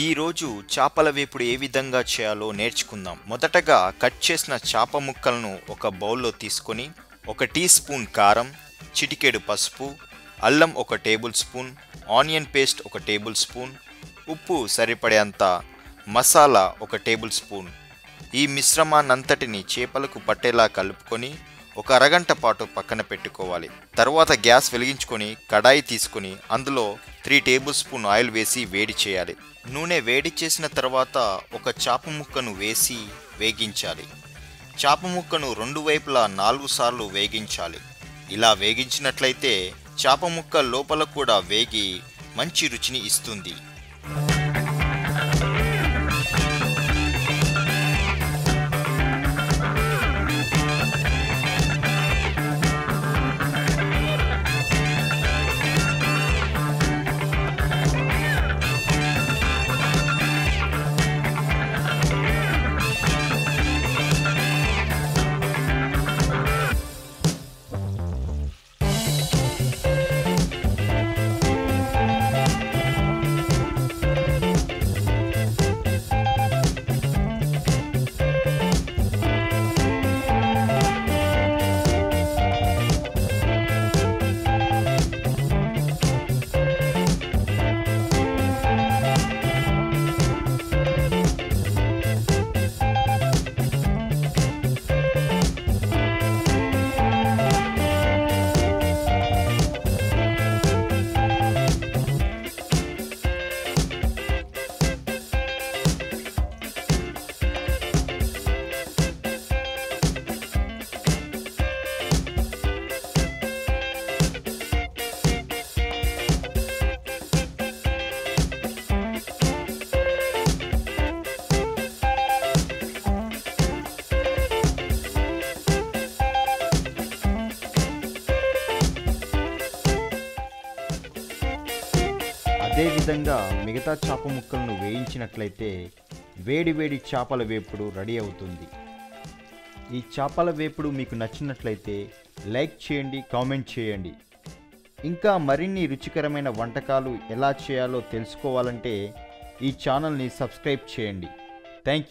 ఈ రోజు చేపల వేపుడు ఏ విధంగా చేయాలో నేర్చుకుందాం. మొదటగా కట్ చేసిన చేప ముక్కలను ఒక బౌల్లో తీసుకొని 1 టీ స్పూన్ కారం, చిటికెడు పసుపు, అల్లం 1 tablespoon, onion paste 1 tablespoon, ఉప్పు సరిపడేంత, మసాలా 1 టేబుల్ స్పూన్. ఈ మిశ్రమాన్నంతటిని చేపలకు పట్టేలా కలుపుకొని ఒక అరగంట పాటు పక్కన పెట్టుకోవాలి. తర్వాత గ్యాస్ వెలిగించుకొని కడాయి తీసుకొని అందులో 3 టేబుల్ స్పూన్ ఆయిల్ వేసి వేడి చేయాలి. నూనె వేడి చేసిన తర్వాత ఒక చేప ముక్కను వేసి వేగించాలి. చేప ముక్కను 2 వైపులా 4 సార్లు వేగించాలి. ఇలా వేగించినట్లయితే చేప ముక్క లోపల కూడా వేగి మంచి రుచిని ఇస్తుంది. అదేవిధంగా మిగతా చేప ముక్కలను వేయించినట్లయితే వేడి చేపల వేపుడు రెడీ అవుతుంది. ఈ చేపల వేపుడు మీకు నచ్చినట్లయితే లైక్ చేయండి, కామెంట్ చేయండి. ఇంకా మరిన్ని రుచికరమైన వంటకాలు ఎలా చేయాలో తెలుసుకోవాలంటే ఈ ఛానల్ని సబ్స్క్రైబ్ చేయండి. Thank you.